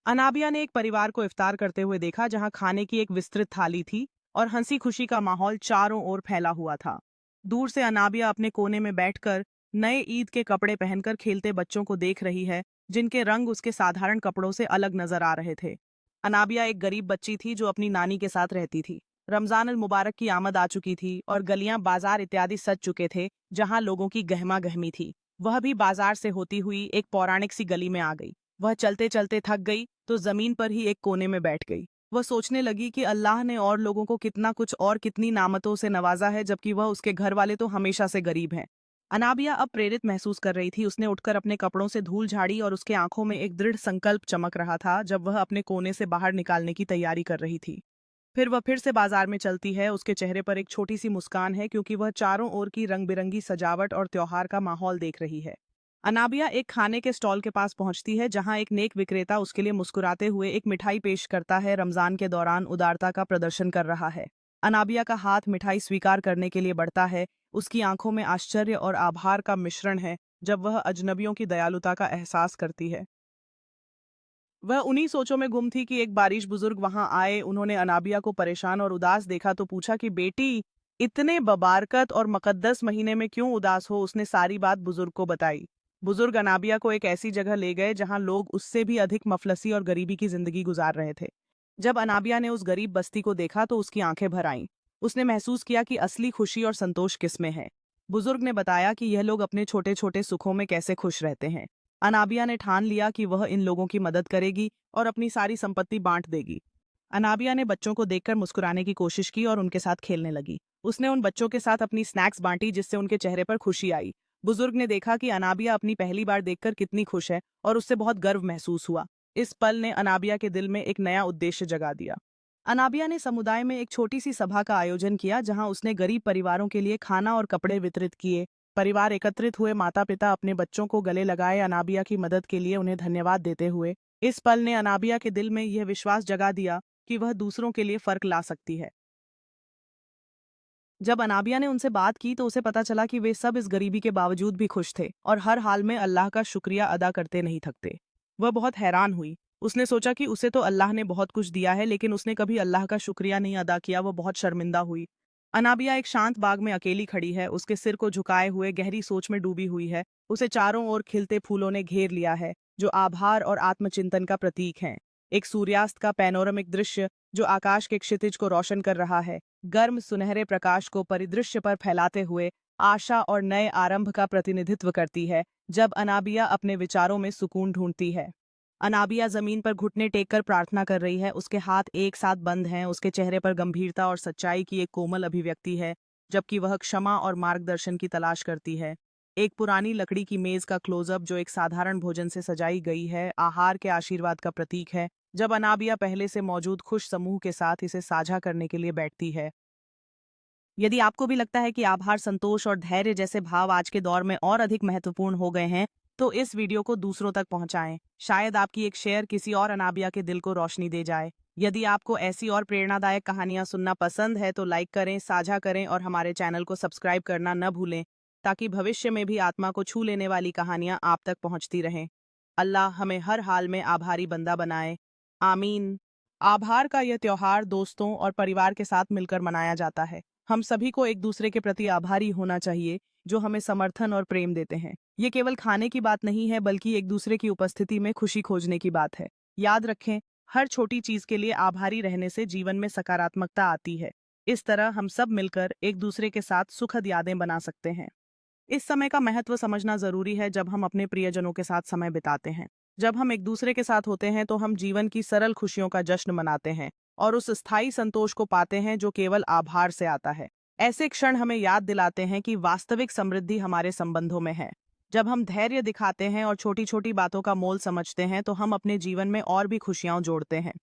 अनाबिया ने एक परिवार को इफ्तार करते हुए देखा जहां खाने की एक विस्तृत थाली थी और हंसी खुशी का माहौल चारों ओर फैला हुआ था। दूर से अनाबिया अपने कोने में बैठकर नए ईद के कपड़े पहनकर खेलते बच्चों को देख रही है, जिनके रंग उसके साधारण कपड़ों से अलग नजर आ रहे थे। अनाबिया एक गरीब बच्ची थी जो अपनी नानी के साथ रहती थी। रमजान अल मुबारक की आमद आ चुकी थी और गलियां, बाजार इत्यादि सज चुके थे, जहां लोगों की गहमा गहमी थी। वह भी बाजार से होती हुई एक पौराणिक सी गली में आ गई। वह चलते चलते थक गई तो जमीन पर ही एक कोने में बैठ गई। वह सोचने लगी कि अल्लाह ने और लोगों को कितना कुछ और कितनी नामतों से नवाजा है, जबकि वह उसके घर वाले तो हमेशा से गरीब हैं। अनाबिया अब प्रेरित महसूस कर रही थी। उसने उठकर अपने कपड़ों से धूल झाड़ी और उसके आंखों में एक दृढ़ संकल्प चमक रहा था जब वह अपने कोने से बाहर निकालने की तैयारी कर रही थी। फिर वह फिर से बाजार में चलती है। उसके चेहरे पर एक छोटी सी मुस्कान है, क्योंकि वह चारों ओर की रंग बिरंगी सजावट और त्योहार का माहौल देख रही है। अनाबिया एक खाने के स्टॉल के पास पहुंचती है जहां एक नेक विक्रेता उसके लिए मुस्कुराते हुए एक मिठाई पेश करता है। रमजान के दौरान उदारता का प्रदर्शन कर रहा है। अनाबिया का हाथ मिठाई स्वीकार करने के लिए बढ़ता है। उसकी आंखों में आश्चर्य और आभार का मिश्रण है जब वह अजनबियों की दयालुता का एहसास करती है। वह उन्हीं सोचों में गुम थी कि एक बारिश बुजुर्ग वहां आए। उन्होंने अनाबिया को परेशान और उदास देखा तो पूछा कि बेटी, इतने बबारकत और मुकद्दस महीने में क्यों उदास हो। उसने सारी बात बुजुर्ग को बताई। बुजुर्ग अनाबिया को एक ऐसी जगह ले गए जहां लोग उससे भी अधिक मफलसी और गरीबी की जिंदगी गुजार रहे थे। जब अनाबिया ने उस गरीब बस्ती को देखा तो उसकी आंखें भर आईं। उसने महसूस किया कि असली खुशी और संतोष किसमें है। बुजुर्ग ने बताया कि यह लोग अपने छोटे छोटे सुखों में कैसे खुश रहते हैं। अनाबिया ने ठान लिया कि वह इन लोगों की मदद करेगी और अपनी सारी संपत्ति बांट देगी। अनाबिया ने बच्चों को देखकर मुस्कुराने की कोशिश की और उनके साथ खेलने लगी। उसने उन बच्चों के साथ अपनी स्नैक्स बांटी, जिससे उनके चेहरे पर खुशी आई। बुजुर्ग ने देखा कि अनाबिया अपनी पहली बार देखकर कितनी खुश है और उससे बहुत गर्व महसूस हुआ। इस पल ने अनाबिया के दिल में एक नया उद्देश्य जगा दिया। अनाबिया ने समुदाय में एक छोटी सी सभा का आयोजन किया जहां उसने गरीब परिवारों के लिए खाना और कपड़े वितरित किए। परिवार एकत्रित हुए, माता पिता अपने बच्चों को गले लगाए अनाबिया की मदद के लिए उन्हें धन्यवाद देते हुए। इस पल ने अनाबिया के दिल में यह विश्वास जगा दिया कि वह दूसरों के लिए फर्क ला सकती है। जब अनाबिया ने उनसे बात की तो उसे पता चला कि वे सब इस गरीबी के बावजूद भी खुश थे और हर हाल में अल्लाह का शुक्रिया अदा करते नहीं थकते। वह बहुत हैरान हुई। उसने सोचा कि उसे तो अल्लाह ने बहुत कुछ दिया है, लेकिन उसने कभी अल्लाह का शुक्रिया नहीं अदा किया। वह बहुत शर्मिंदा हुई। अनाबिया एक शांत बाग में अकेली खड़ी है, उसके सिर को झुकाए हुए गहरी सोच में डूबी हुई है। उसे चारों ओर खिलते फूलों ने घेर लिया है, जो आभार और आत्मचिंतन का प्रतीक हैं। एक सूर्यास्त का पैनोरमिक दृश्य जो आकाश के क्षितिज को रोशन कर रहा है, गर्म सुनहरे प्रकाश को परिदृश्य पर फैलाते हुए आशा और नए आरंभ का प्रतिनिधित्व करती है। जब अनाबिया अपने विचारों में सुकून ढूंढती है, अनाबिया जमीन पर घुटने टेककर प्रार्थना कर रही है। उसके हाथ एक साथ बंद हैं। उसके चेहरे पर गंभीरता और सच्चाई की एक कोमल अभिव्यक्ति है, जबकि वह क्षमा और मार्गदर्शन की तलाश करती है। एक पुरानी लकड़ी की मेज का क्लोजअप जो एक साधारण भोजन से सजाई गई है, आहार के आशीर्वाद का प्रतीक है। जब अनाबिया पहले से मौजूद खुश समूह के साथ इसे साझा करने के लिए बैठती है। यदि आपको भी लगता है कि आभार, संतोष और धैर्य जैसे भाव आज के दौर में और अधिक महत्वपूर्ण हो गए हैं, तो इस वीडियो को दूसरों तक पहुंचाएं। शायद आपकी एक शेयर किसी और अनाबिया के दिल को रोशनी दे जाए। यदि आपको ऐसी और प्रेरणादायक कहानियां सुनना पसंद है तो लाइक करें, साझा करें और हमारे चैनल को सब्सक्राइब करना न भूलें, ताकि भविष्य में भी आत्मा को छू लेने वाली कहानियां आप तक पहुंचती रहें। अल्लाह हमें हर हाल में आभारी बंदा बनाए। आमीन। आभार का यह त्योहार दोस्तों और परिवार के साथ मिलकर मनाया जाता है। हम सभी को एक दूसरे के प्रति आभारी होना चाहिए, जो हमें समर्थन और प्रेम देते हैं। ये केवल खाने की बात नहीं है, बल्कि एक दूसरे की उपस्थिति में खुशी खोजने की बात है। याद रखें, हर छोटी चीज के लिए आभारी रहने से जीवन में सकारात्मकता आती है। इस तरह हम सब मिलकर एक दूसरे के साथ सुखद यादें बना सकते हैं। इस समय का महत्व समझना जरूरी है जब हम अपने प्रियजनों के साथ समय बिताते हैं। जब हम एक दूसरे के साथ होते हैं तो हम जीवन की सरल खुशियों का जश्न मनाते हैं और उस स्थायी संतोष को पाते हैं जो केवल आभार से आता है। ऐसे क्षण हमें याद दिलाते हैं कि वास्तविक समृद्धि हमारे संबंधों में है। जब हम धैर्य दिखाते हैं और छोटी छोटी बातों का मोल समझते हैं तो हम अपने जीवन में और भी खुशियां जोड़ते हैं।